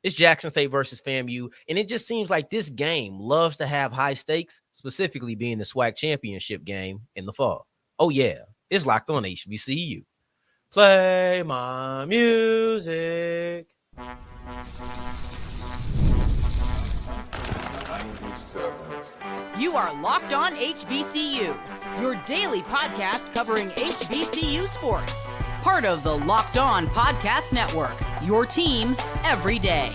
It's Jackson State versus FAMU, and it just seems like this game loves to have high stakes, specifically being the SWAC Championship game in the fall. Oh, yeah, it's locked on HBCU. Play my music. You are Locked On HBCU, your daily podcast covering HBCU sports. Part of the Locked On Podcast Network, your team every day.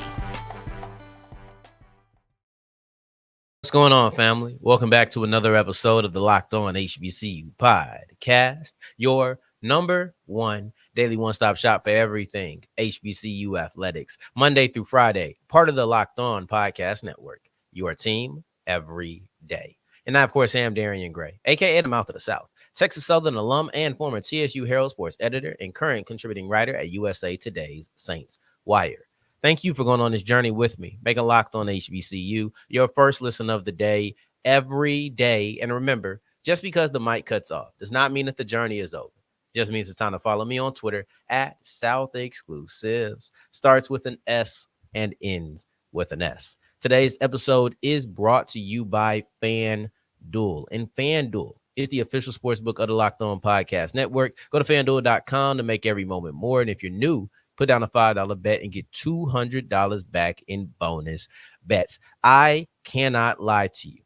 What's going on, family? Welcome back to another episode of the Locked On HBCU podcast, your number one daily one-stop shop for everything HBCU athletics, Monday through Friday, part of the Locked On Podcast Network, your team every day. And I, of course, am Darian Gray, a.k.a. the Mouth of the South, Texas Southern alum and former TSU Herald Sports editor and current contributing writer at USA Today's Saints Wire. Thank you for going on this journey with me. Make a Locked On HBCU your first listen of the day every day. And remember, just because the mic cuts off does not mean that the journey is over. It just means it's time to follow me on Twitter at South Exclusives. Starts with an S and ends with an S. Today's episode is brought to you by FanDuel. And FanDuel is the official sports book of the Locked On Podcast Network. Go to FanDuel.com to make every moment more. And if you're new, put down a $5 bet and get $200 back in bonus bets. I cannot lie to you.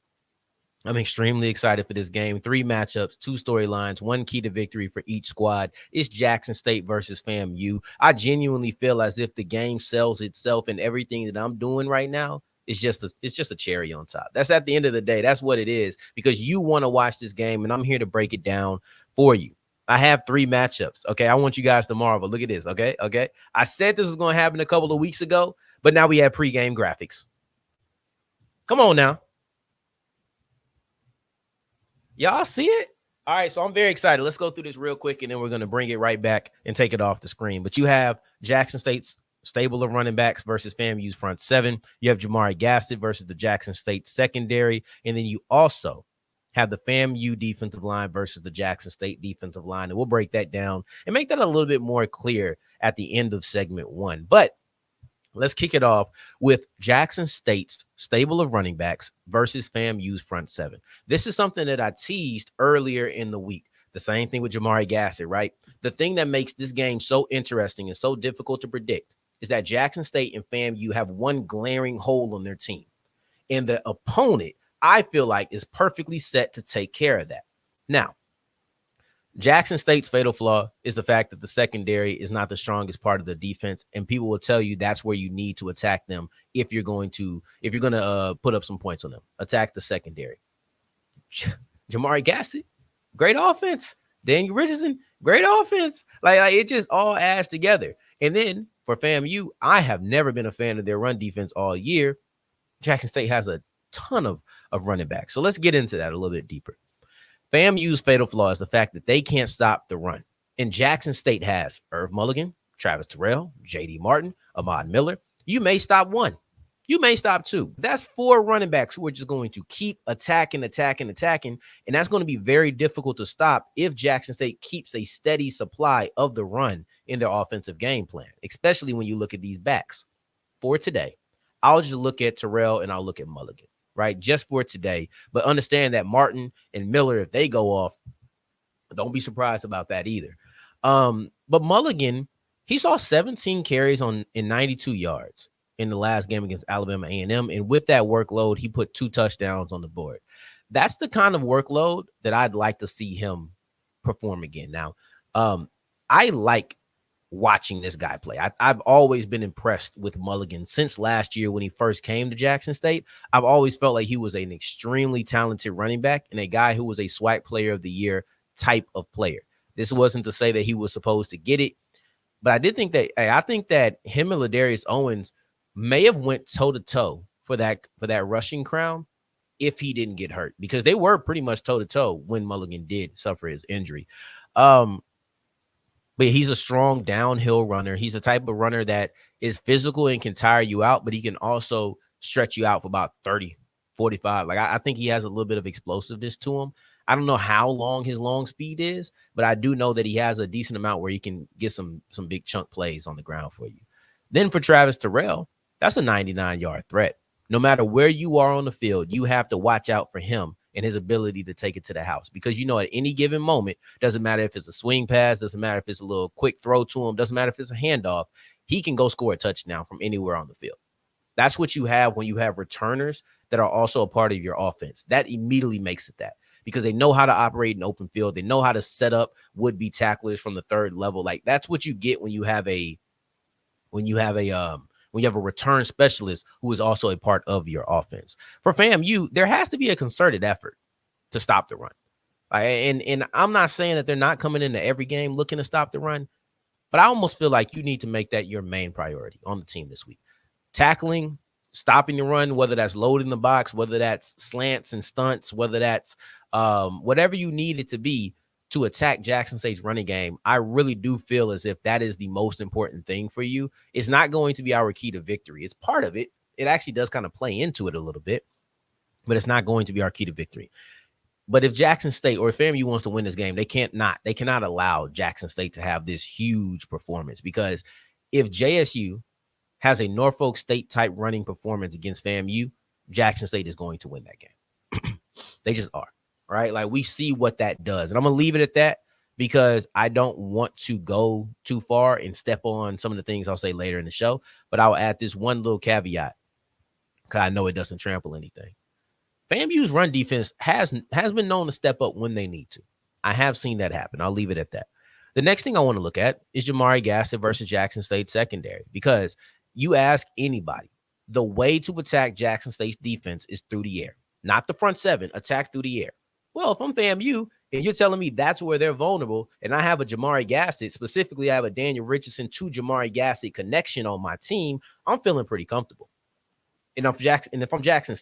I'm extremely excited for this game. 3 matchups, 2 storylines, 1 key to victory for each squad. It's Jackson State versus FAMU. I genuinely feel as if the game sells itself, and everything that I'm doing right now is just a cherry on top. That's at the end of the day. That's what it is, because you want to watch this game, and I'm here to break it down for you. I have 3 matchups. Okay, I want you guys to marvel. Look at this. Okay. I said this was going to happen a couple of weeks ago, but now we have pregame graphics. Come on now. Y'all see it? All right, so I'm very excited. Let's go through this real quick, and then we're going to bring it right back and take it off the screen. But you have Jackson State's stable of running backs versus FAMU's front 7. You have Jamari Gassett versus the Jackson State secondary. And then you also have the FAMU defensive line versus the Jackson State defensive line. And we'll break that down and make that a little bit more clear at the end of segment 1. But let's kick it off with Jackson State's stable of running backs versus FAMU's front 7. This is something that I teased earlier in the week. The same thing with Jamari Gassett, right? The thing that makes this game so interesting and so difficult to predict is that Jackson State and FAMU have one glaring hole on their team. And the opponent, I feel like, is perfectly set to take care of that. Now, Jackson State's fatal flaw is the fact that the secondary is not the strongest part of the defense, and people will tell you that's where you need to attack them if you're going to put up some points on them. Attack the secondary. Jamari Gassett, great offense. Daniel Richardson, great offense. Like it just all adds together. And then for FAMU, I have never been a fan of their run defense all year. Jackson State has a ton of running backs. So let's get into that a little bit deeper. FAMU's fatal flaw is the fact that they can't stop the run. And Jackson State has Irv Mulligan, Travis Terrell, J.D. Martin, Ahmad Miller. You may stop 1. You may stop 2. That's 4 running backs who are just going to keep attacking. And that's going to be very difficult to stop if Jackson State keeps a steady supply of the run in their offensive game plan, especially when you look at these backs. For today, I'll just look at Terrell and I'll look at Mulligan, right? Just for today. But understand that Martin and Miller, if they go off, don't be surprised about that either. But Mulligan, he saw 17 carries in 92 yards in the last game against Alabama A&M. And with that workload, he put 2 touchdowns on the board. That's the kind of workload that I'd like to see him perform again. Now, I like watching this guy play. I've always been impressed with Mulligan since last year when he first came to Jackson State. I've always felt like he was an extremely talented running back and a guy who was a SWAC player of the year type of player. This wasn't to say that he was supposed to get it, but I think that him and Ladarius Owens may have went toe-to-toe for that rushing crown if he didn't get hurt, because they were pretty much toe-to-toe when Mulligan did suffer his injury. But he's a strong downhill runner. He's a type of runner that is physical and can tire you out, but he can also stretch you out for about 30, 45. Like I think he has a little bit of explosiveness to him. I don't know how long his long speed is, but I do know that he has a decent amount where he can get some big chunk plays on the ground for you. Then for Travis Terrell, That's a 99-yard threat. No matter where you are on the field, you have to watch out for him and his ability to take it to the house, because at any given moment, doesn't matter if it's a swing pass, doesn't matter if it's a little quick throw to him, doesn't matter if it's a handoff, he can go score a touchdown from anywhere on the field. That's what you have when you have returners that are also a part of your offense. That immediately makes it that, because they know how to operate in open field. They know how to set up would-be tacklers from the third level. Like, that's what you get when you have a return specialist who is also a part of your offense. For FAMU, there has to be a concerted effort to stop the run. And I'm not saying that they're not coming into every game looking to stop the run, but I almost feel like you need to make that your main priority on the team this week. Tackling, stopping the run, whether that's loading the box, whether that's slants and stunts, whether that's whatever you need it to be to attack Jackson State's running game. I really do feel as if that is the most important thing for you. It's not going to be our key to victory. It's part of it. It actually does kind of play into it a little bit, but it's not going to be our key to victory. But if Jackson State or if FAMU wants to win this game, they cannot allow Jackson State to have this huge performance, because if JSU has a Norfolk State type running performance against FAMU, Jackson State is going to win that game. They just are, right? Like, we see what that does. And I'm going to leave it at that, because I don't want to go too far and step on some of the things I'll say later in the show. But I'll add this one little caveat, because I know it doesn't trample anything. FAMU's run defense has been known to step up when they need to. I have seen that happen. I'll leave it at that. The next thing I want to look at is Jamari Gassett versus Jackson State secondary, because you ask anybody, the way to attack Jackson State's defense is through the air, not the front seven, attack through the air. Well, if I'm FAMU and you're telling me that's where they're vulnerable, and I have a Jamari Gassett, specifically I have a Daniel Richardson to Jamari Gassett connection on my team, I'm feeling pretty comfortable. And if I'm Jackson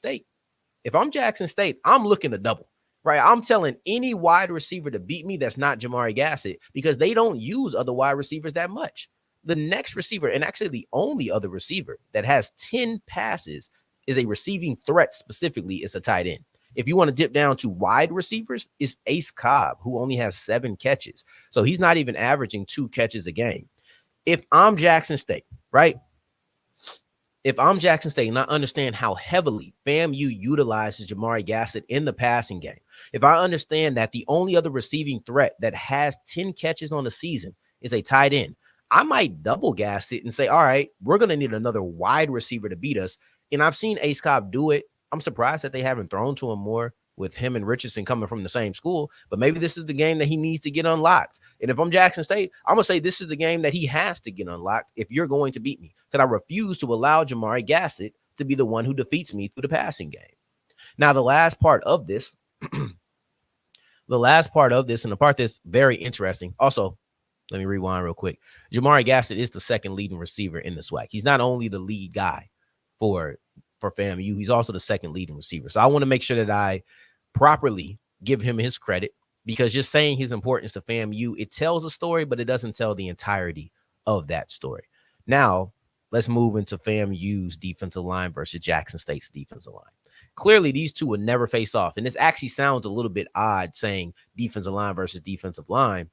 State, I'm looking to double, right? I'm telling any wide receiver to beat me that's not Jamari Gassett, because they don't use other wide receivers that much. The next receiver, and actually the only other receiver that has 10 passes is a receiving threat specifically, is a tight end. If you want to dip down to wide receivers, it's Ace Cobb, who only has 7 catches. So he's not even averaging 2 catches a game. If I'm Jackson State, right? If I'm Jackson State and I understand how heavily FAMU utilizes Jamari Gassett in the passing game, if I understand that the only other receiving threat that has 10 catches on the season is a tight end, I might double Gassett and say, all right, we're going to need another wide receiver to beat us. And I've seen Ace Cobb do it. I'm surprised that they haven't thrown to him more with him and Richardson coming from the same school, but maybe this is the game that he needs to get unlocked. And if I'm Jackson State, I'm going to say this is the game that he has to get unlocked if you're going to beat me, because I refuse to allow Jamari Gassett to be the one who defeats me through the passing game. Now, the last part of this, and the part that's very interesting, also, let me rewind real quick. Jamari Gassett is the second leading receiver in the SWAC. He's not only the lead guy for FAMU, he's also the second leading receiver. So I want to make sure that I properly give him his credit, because just saying his importance to FAMU, it tells a story, but it doesn't tell the entirety of that story. Now, let's move into FAMU's defensive line versus Jackson State's defensive line. Clearly, these two would never face off, and this actually sounds a little bit odd saying defensive line versus defensive line,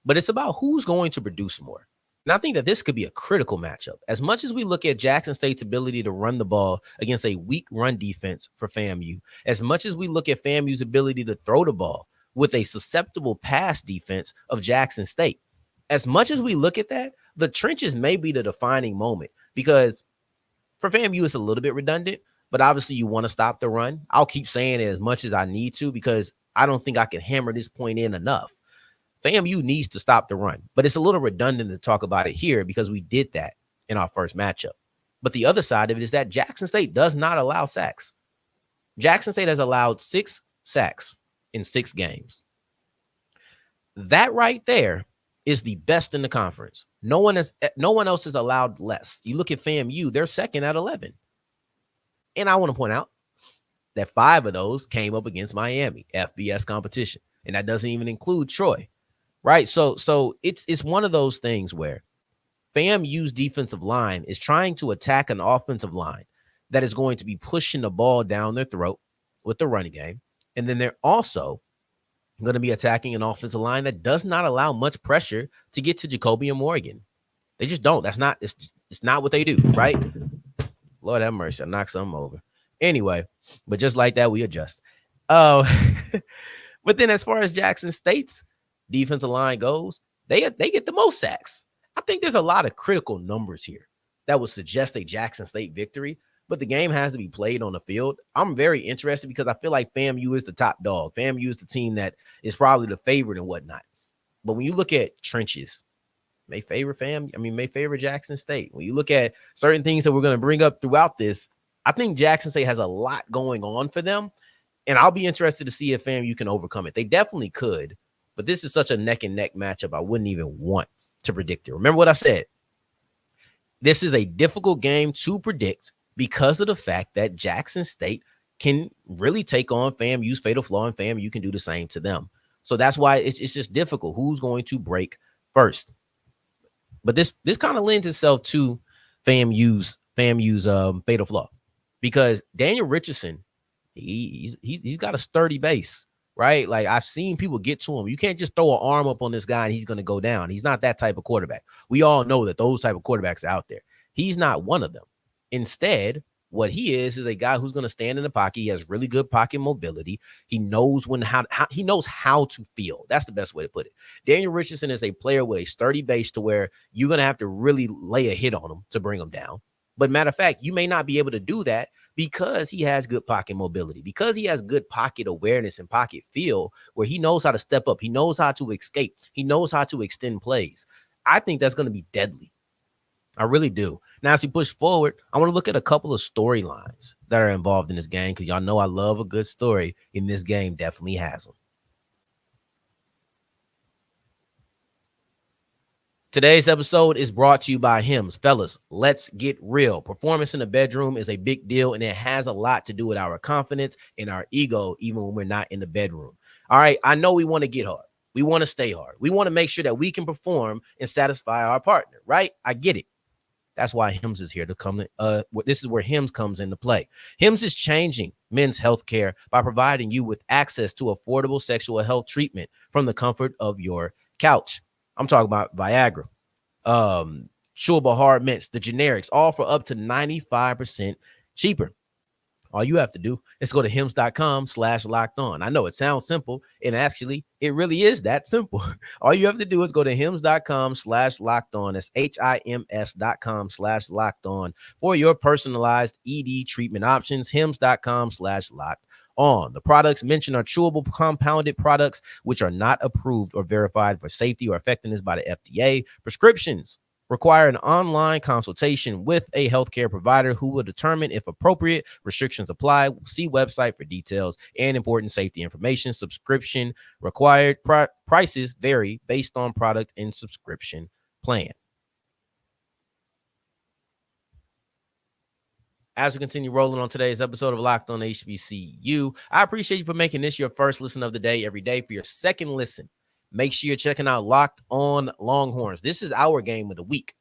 but it's about who's going to produce more. And I think that this could be a critical matchup. As much as we look at Jackson State's ability to run the ball against a weak run defense for FAMU, as much as we look at FAMU's ability to throw the ball with a susceptible pass defense of Jackson State, as much as we look at that, the trenches may be the defining moment, because for FAMU, it's a little bit redundant, but obviously you want to stop the run. I'll keep saying it as much as I need to, because I don't think I can hammer this point in enough. FAMU needs to stop the run, but it's a little redundant to talk about it here because we did that in our first matchup. But the other side of it is that Jackson State does not allow sacks. Jackson State has allowed 6 sacks in 6 games. That right there is the best in the conference. No one else has allowed less. You look at FAMU, they're second at 11. And I want to point out that 5 of those came up against Miami, FBS competition. And that doesn't even include Troy. Right. So it's one of those things where FAMU's defensive line is trying to attack an offensive line that is going to be pushing the ball down their throat with the running game. And then they're also going to be attacking an offensive line that does not allow much pressure to get to Jacoby and Morgan. They just don't. It's not what they do. Right. Lord have mercy. I knocked something over. Anyway, but just like that, we adjust. Uh, but then as far as Jackson State's defensive line goes, they get the most sacks. I think there's a lot of critical numbers here that would suggest a Jackson State victory, but the game has to be played on the field. I'm very interested because I feel like FAMU is the top dog. FAMU is the team that is probably the favorite and whatnot. But when you look at trenches, may favor Jackson State. When you look at certain things that we're going to bring up throughout this, I think Jackson State has a lot going on for them. And I'll be interested to see if FAMU can overcome it. They definitely could, but this is such a neck and neck matchup. I wouldn't even want to predict it. Remember what I said? This is a difficult game to predict because of the fact that Jackson State can really take on FAMU's fatal flaw, and FAMU can do the same to them. So that's why it's just difficult. Who's going to break first? But this kind of lends itself to FAMU's fatal flaw, because Daniel Richardson, he's got a sturdy base, right? Like, I've seen people get to him. You can't just throw an arm up on this guy and he's going to go down. He's not that type of quarterback. We all know that those type of quarterbacks are out there. He's not one of them. Instead, what he is a guy who's going to stand in the pocket. He has really good pocket mobility. He knows he knows how to feel. That's the best way to put it. Daniel Richardson is a player with a sturdy base to where you're going to have to really lay a hit on him to bring him down. But matter of fact, you may not be able to do that because he has good pocket mobility, because he has good pocket awareness and pocket feel, where he knows how to step up. He knows how to escape. He knows how to extend plays. I think that's going to be deadly. I really do. Now, as he pushes forward, I want to look at a couple of storylines that are involved in this game, because y'all know I love a good story, and this game definitely has them. Today's episode is brought to you by Hims. Fellas, let's get real. Performance in the bedroom is a big deal, and it has a lot to do with our confidence and our ego, even when we're not in the bedroom. All right, I know we want to get hard. We want to stay hard. We want to make sure that we can perform and satisfy our partner, right? I get it. That's why Hims is here to come. This is where Hims comes into play. Hims is changing men's health care by providing you with access to affordable sexual health treatment from the comfort of your couch. I'm talking about Viagra, chewable hard mints, the generics, all for up to 95% cheaper. All you have to do is go to hims.com/locked-on. I know it sounds simple, and actually it really is that simple. All you have to do is go to hims.com/locked-on. That's HIMS.com/locked-on for your personalized ED treatment options. Hims.com/locked-on. The products mentioned are chewable compounded products which are not approved or verified for safety or effectiveness by the FDA. Prescriptions require an online consultation with a healthcare provider who will determine if appropriate. Restrictions apply. See website for details and important safety information. Subscription required. Prices vary based on product and subscription plan. As we continue rolling on today's episode of Locked On HBCU, I appreciate you for making this your first listen of the day every day. For your second listen, make sure you're checking out Locked On Longhorns. This is our game of the week.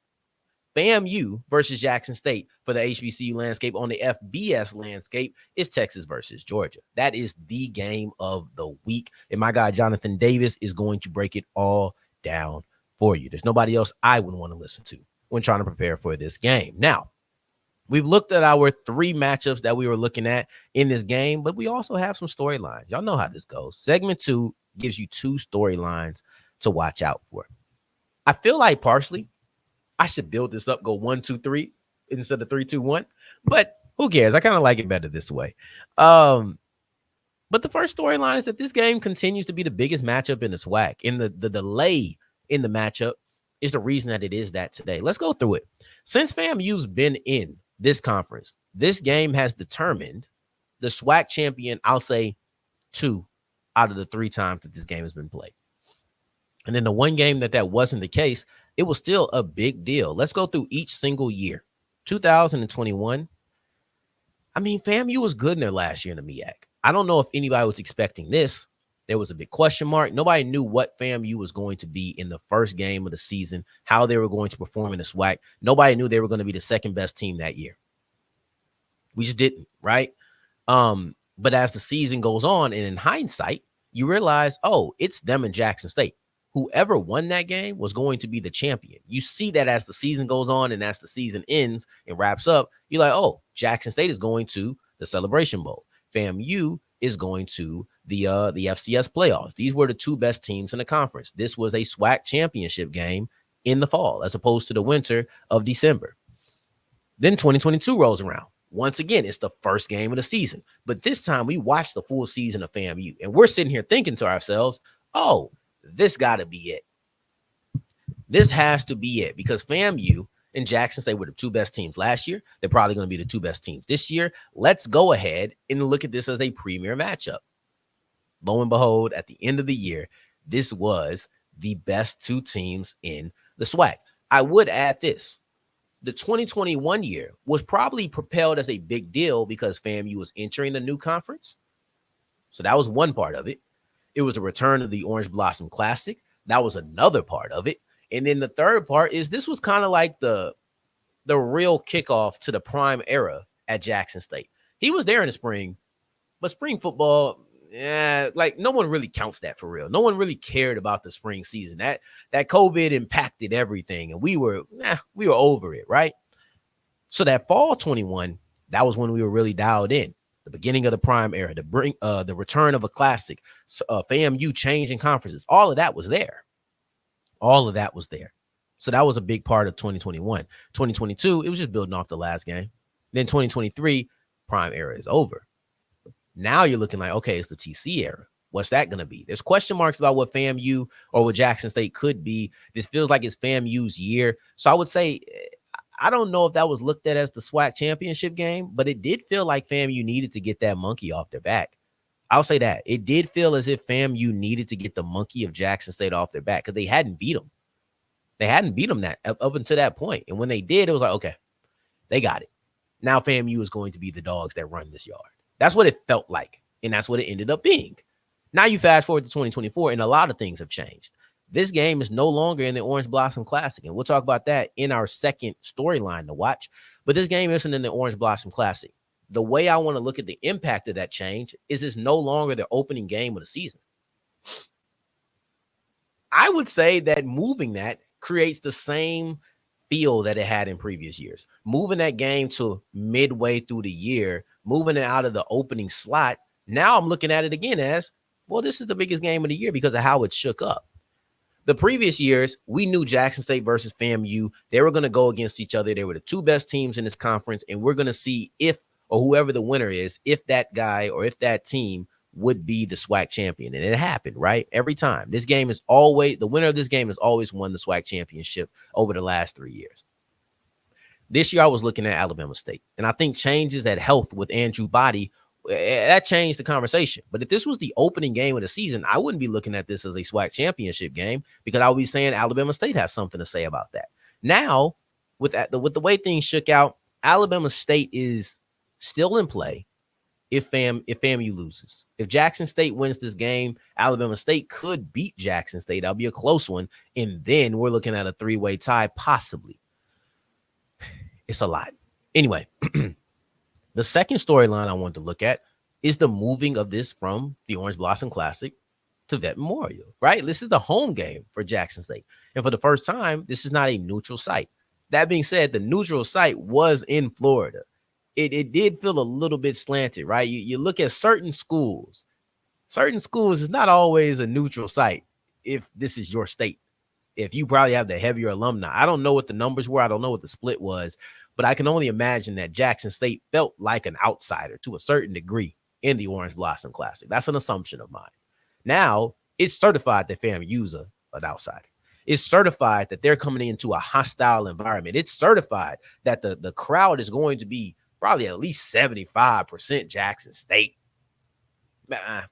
FAMU versus Jackson State for the HBCU landscape. On the FBS landscape is Texas versus Georgia. That is the game of the week. And my guy, Jonathan Davis, is going to break it all down for you. There's nobody else I would want to listen to when trying to prepare for this game. Now, we've looked at our three matchups that we were looking at in this game, but we also have some storylines. Y'all know how this goes. Segment 2 gives you two storylines to watch out for. I feel like partially I should build this up, go 1, 2, 3 instead of 3, 2, 1, but who cares? I kind of like it better this way. But the first storyline is that this game continues to be the biggest matchup in the SWAC, and the delay in the matchup is the reason that it is that today. Let's go through it. Since FAMU's been in this conference, this game has determined the SWAC champion, I'll say 2 out of the 3 times that this game has been played. And then the one game that wasn't the case, it was still a big deal. Let's go through each single year. 2021. I mean, FAMU was good in their last year in the MEAC. I don't know if anybody was expecting this. There was a big question mark. Nobody knew what FAMU was going to be in the first game of the season, how they were going to perform in the SWAC. Nobody knew they were going to be the second best team that year. We just didn't, right? But as the season goes on, and in hindsight, you realize, oh, it's them and Jackson State. Whoever won that game was going to be the champion. You see that as the season goes on and as the season ends and wraps up, you're like, oh, Jackson State is going to the Celebration Bowl. FAMU is going to the FCS playoffs. These were the two best teams in the conference. This was a SWAC championship game in the fall as opposed to the winter of December. Then 2022 rolls around. Once again, it's the first game of the season. But this time we watched the full season of FAMU. And we're sitting here thinking to ourselves, oh, this got to be it. This has to be it because FAMU and Jackson State were the two best teams last year. They're probably going to be the two best teams this year. Let's go ahead and look at this as a premier matchup. Lo and behold, at the end of the year, this was the best two teams in the SWAC. I would add this. The 2021 year was probably propelled as a big deal because FAMU was entering the new conference. So that was one part of it. It was a return of the Orange Blossom Classic. That was another part of it. And then the third part is this was kind of like the real kickoff to the prime era at Jackson State. He was there in the spring, but spring football, like no one really counts that for real. No one really cared about the spring season. That COVID impacted everything, and we were over it, right? So that fall 21, that was when we were really dialed in. The beginning of the prime era, the return of a classic, FAMU changing conferences, all of that was there. All of that was there. So that was a big part of 2021. 2022, it was just building off the last game. Then 2023, prime era is over. Now you're looking like, okay, it's the TC era. What's that going to be? There's question marks about what FAMU or what Jackson State could be. This feels like it's FAMU's year. So I would say, I don't know if that was looked at as the SWAC championship game, but it did feel like FAMU needed to get that monkey off their back. I'll say that. It did feel as if FAMU needed to get the monkey of Jackson State off their back because they hadn't beat them. They hadn't beat them that up until that point. And when they did, it was like, okay, they got it. Now FAMU is going to be the dogs that run this yard. That's what it felt like. And that's what it ended up being. Now you fast forward to 2024 and a lot of things have changed. This game is no longer in the Orange Blossom Classic. And we'll talk about that in our second storyline to watch. But this game isn't in the Orange Blossom Classic. The way I want to look at the impact of that change is it's no longer the opening game of the season. I would say that moving that creates the same feel that it had in previous years. Moving that game to midway through the year, moving it out of the opening slot. Now I'm looking at it again as, well, this is the biggest game of the year because of how it shook up. The previous years, we knew Jackson State versus FAMU. They were going to go against each other. They were the two best teams in this conference, and we're going to see if or whoever the winner is, if that guy or if that team would be the SWAC champion. And it happened, right? Every time. This game is always, the winner of this game has always won the SWAC championship over the last 3 years. This year I was looking at Alabama State, and I think changes at health with Andrew Body, that changed the conversation. But if this was the opening game of the season, I wouldn't be looking at this as a SWAC championship game because I would be saying Alabama State has something to say about that. Now, with the way things shook out, Alabama State is still in play if FAMU loses. If Jackson State wins this game, Alabama State could beat Jackson State. That'll be a close one. And then we're looking at a three-way tie, possibly. It's a lot. Anyway, the second storyline I want to look at is the moving of this from the Orange Blossom Classic to Vet Memorial, right? This is the home game for Jackson State. And for the first time, this is not a neutral site. That being said, the neutral site was in Florida. It did feel a little bit slanted, right? You look at certain schools is not always a neutral site if this is your state. If you probably have the heavier alumni. I don't know what the numbers were. I don't know what the split was, but I can only imagine that Jackson State felt like an outsider to a certain degree in the Orange Blossom Classic. That's an assumption of mine. Now, it's certified that FAMU's an outsider. It's certified that they're coming into a hostile environment. It's certified that the crowd is going to be probably at least 75% Jackson State.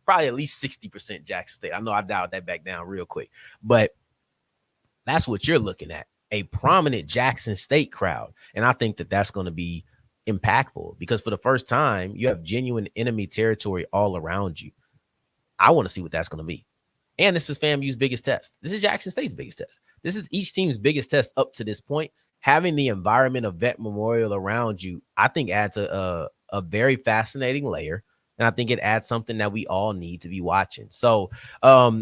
Probably at least 60% Jackson State. I know I dialed that back down real quick, but that's what you're looking at, a prominent Jackson State crowd. And I think that that's going to be impactful because for the first time, you have genuine enemy territory all around you. I want to see what that's going to be. And this is FAMU's biggest test. This is Jackson State's biggest test. This is each team's biggest test up to this point. Having the environment of Vet Memorial around you, I think adds a very fascinating layer. And I think it adds something that we all need to be watching. So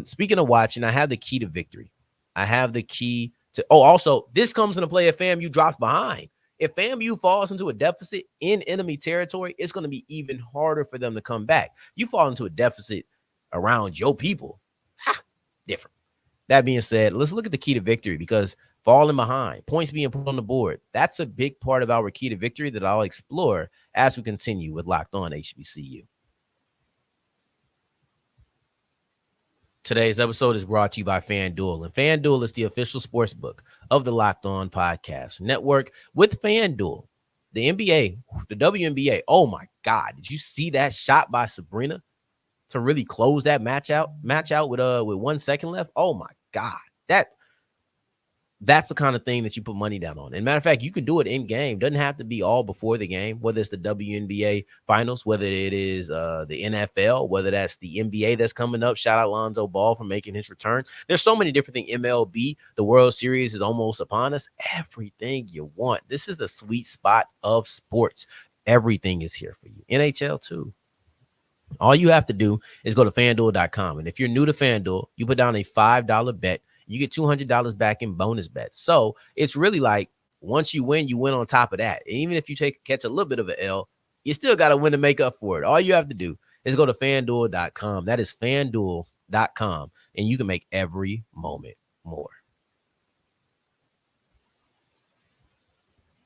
speaking of watching, I have the key to victory. I have the key to, also, this comes into play if FAMU drops behind. If FAMU falls into a deficit in enemy territory, it's going to be even harder for them to come back. You fall into a deficit around your people, different. That being said, let's look at the key to victory, because falling behind, points being put on the board, that's a big part of our key to victory that I'll explore as we continue with Locked On HBCU. Today's episode is brought to you by FanDuel, and FanDuel is the official sports book of the Locked On Podcast Network. With FanDuel, the NBA, the WNBA, oh my God, did you see that shot by Sabrina to really close that match out with 1 second left? Oh my God, that's the kind of thing that you put money down on. And matter of fact, you can do it in game. Doesn't have to be all before the game, whether it's the WNBA finals, whether it is the NFL, whether that's the NBA that's coming up. Shout out Lonzo Ball for making his return. There's so many different things. MLB, the World Series is almost upon us. Everything you want. This is the sweet spot of sports. Everything is here for you. NHL too. All you have to do is go to FanDuel.com. And if you're new to FanDuel, you put down a $5 bet. You get $200 back in bonus bets. So it's really like once you win on top of that. And even if you catch a little bit of an L, you still got to win to make up for it. All you have to do is go to FanDuel.com. That is FanDuel.com. And you can make every moment more.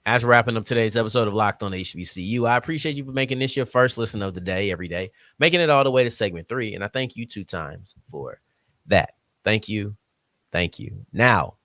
As we're wrapping up today's episode of Locked On HBCU, I appreciate you for making this your first listen of the day every day, making it all the way to segment 3. And I thank you 2 times for that. Thank you. Thank you. Now,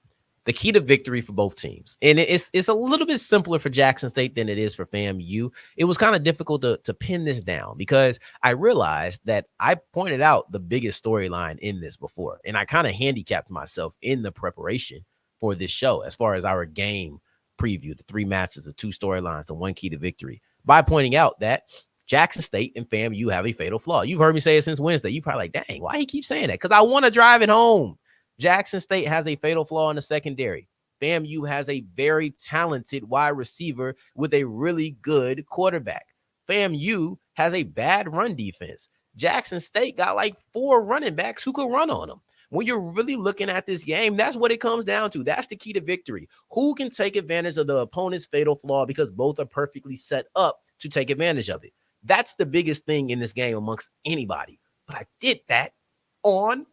the key to victory for both teams. And it's a little bit simpler for Jackson State than it is for FAMU. It was kind of difficult to pin this down because I realized that I pointed out the biggest storyline in this before. And I kind of handicapped myself in the preparation for this show as far as our game preview, the 3 matches, the 2 storylines, the 1 key to victory, by pointing out that Jackson State and FAMU have a fatal flaw. You've heard me say it since Wednesday. You probably like, dang, why he keep saying that? Because I want to drive it home. Jackson State has a fatal flaw in the secondary. FAMU has a very talented wide receiver with a really good quarterback. FAMU has a bad run defense. Jackson State got like 4 running backs who could run on them. When you're really looking at this game, that's what it comes down to. That's the key to victory. Who can take advantage of the opponent's fatal flaw, because both are perfectly set up to take advantage of it. That's the biggest thing in this game amongst anybody. But I did that on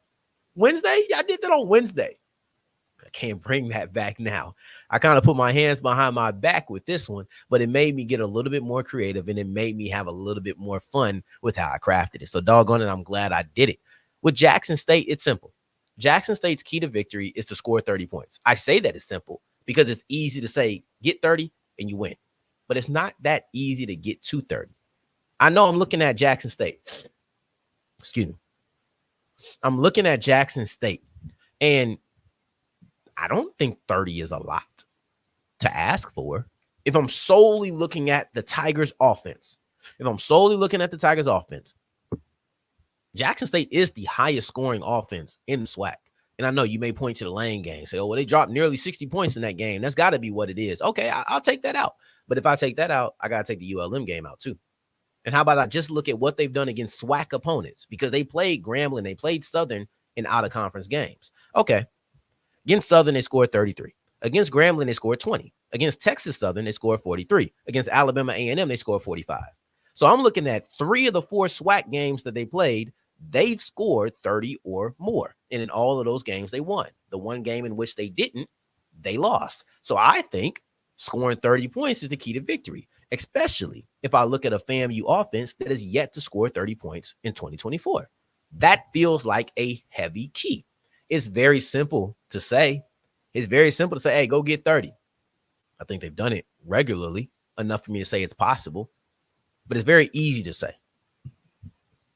Wednesday. Yeah, I did that on Wednesday. I can't bring that back now. I kind of put my hands behind my back with this one, but it made me get a little bit more creative, and it made me have a little bit more fun with how I crafted it. So doggone it, I'm glad I did it. With Jackson State, it's simple. Jackson State's key to victory is to score 30 points. I say that it's simple because it's easy to say get 30 and you win, but it's not that easy to get to 30. I know I'm looking at Jackson State. Excuse me. I'm looking at Jackson State, and I don't think 30 is a lot to ask for. If I'm solely looking at the Tigers offense, Jackson State is the highest scoring offense in the SWAC. And I know you may point to the Lane game, say, oh, well, they dropped nearly 60 points in that game. That's got to be what it is. Okay, I'll take that out. But if I take that out, I got to take the ULM game out too. And how about I just look at what they've done against SWAC opponents? Because they played Grambling, they played Southern in out-of-conference games. Okay, against Southern, they scored 33. Against Grambling, they scored 20. Against Texas Southern, they scored 43. Against Alabama A&M, they scored 45. So I'm looking at 3 of the 4 SWAC games that they played. They've scored 30 or more. And in all of those games, they won. The one game in which they didn't, they lost. So I think scoring 30 points is the key to victory, especially if I look at a FAMU offense that is yet to score 30 points in 2024. That feels like a heavy key. It's very simple to say. Hey, go get 30. I think they've done it regularly enough for me to say it's possible, but it's very easy to say.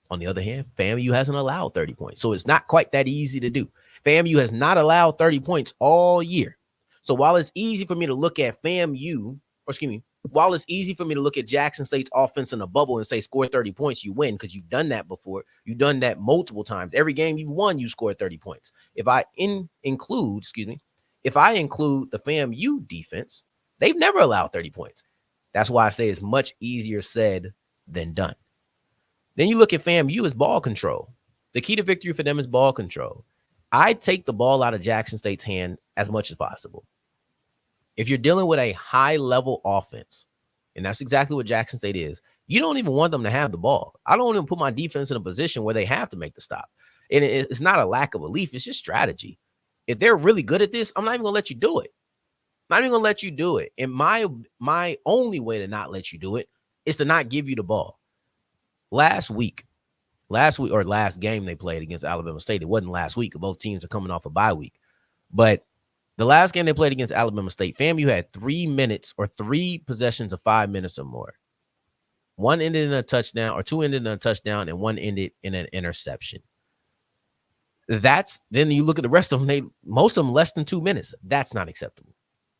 On the other hand, FAMU hasn't allowed 30 points. So it's not quite that easy to do. FAMU has not allowed 30 points all year. So while it's easy for me to look at while it's easy for me to look at Jackson State's offense in a bubble and say score 30 points, you win, because you've done that before. You've done that multiple times. Every game you've won, you scored 30 points. If I include the FAMU defense, they've never allowed 30 points. That's why I say it's much easier said than done. Then you look at FAMU as ball control. The key to victory for them is ball control. I take the ball out of Jackson State's hand as much as possible. If you're dealing with a high-level offense, and that's exactly what Jackson State is, you don't even want them to have the ball. I don't even put my defense in a position where they have to make the stop. And it's not a lack of belief. It's just strategy. If they're really good at this, I'm not even going to let you do it. I'm not even going to let you do it. And my only way to not let you do it is to not give you the ball. Last game they played against Alabama State. It wasn't last week. Both teams are coming off a bye week. But the last game they played against Alabama State, FAMU had 3 minutes or 3 possessions of 5 minutes or more. One ended in a touchdown, or 2 ended in a touchdown, and 1 ended in an interception. Then you look at the rest of them, most of them less than 2 minutes. That's not acceptable.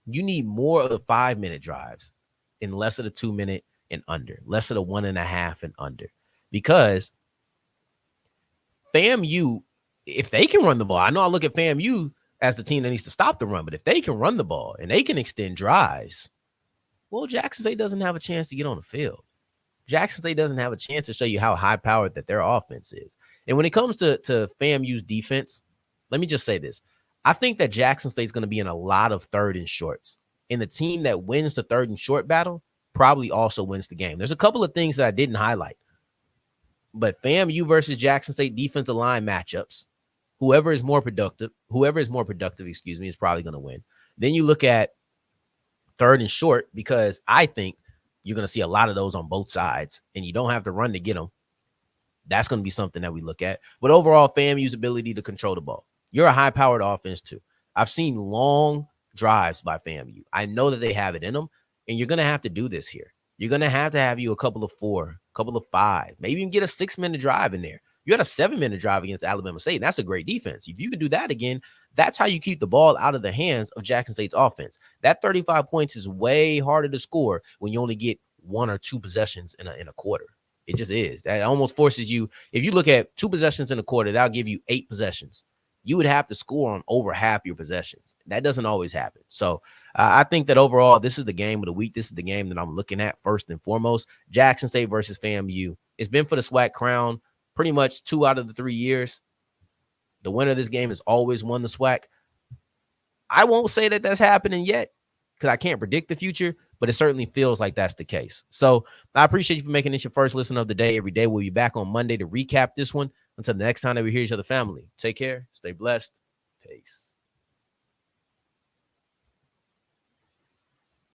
You need more of the 5-minute drives and less of the 2-minute and under, less of the 1.5 and under. Because FAMU, if they can run the ball, I know I look at FAMU as the team that needs to stop the run, but if they can run the ball and they can extend drives, well, Jackson State doesn't have a chance to get on the field. Jackson State doesn't have a chance to show you how high-powered that their offense is. And when it comes to FAMU's defense, let me just say this. I think that Jackson State's going to be in a lot of 3rd and shorts. And the team that wins the 3rd and short battle probably also wins the game. There's a couple of things that I didn't highlight. But FAMU versus Jackson State defensive line matchups, whoever is more productive, is probably going to win. Then you look at 3rd and short, because I think you're going to see a lot of those on both sides, and you don't have to run to get them. That's going to be something that we look at. But overall, FAMU's ability to control the ball. You're a high-powered offense, too. I've seen long drives by FAMU. I know that they have it in them, and you're going to have to do this here. You're going to have you a couple of 4, a couple of 5, maybe even get a 6-minute drive in there. You had a 7-minute drive against Alabama State, and that's a great defense. If you can do that again, that's how you keep the ball out of the hands of Jackson State's offense. That 35 points is way harder to score when you only get 1 or 2 possessions in a quarter. It just is. That almost forces you. If you look at 2 possessions in a quarter, that'll give you 8 possessions. You would have to score on over half your possessions. That doesn't always happen. So I think that overall, this is the game of the week. This is the game that I'm looking at first and foremost. Jackson State versus FAMU. It's been for the SWAC crown pretty much 2 out of the 3 years. The winner of this game has always won the SWAC. I won't say that that's happening yet because I can't predict the future, but it certainly feels like that's the case. So I appreciate you for making this your first listen of the day. Every day we'll be back on Monday to recap this one. Until the next time that we hear each other, family, take care, stay blessed, peace.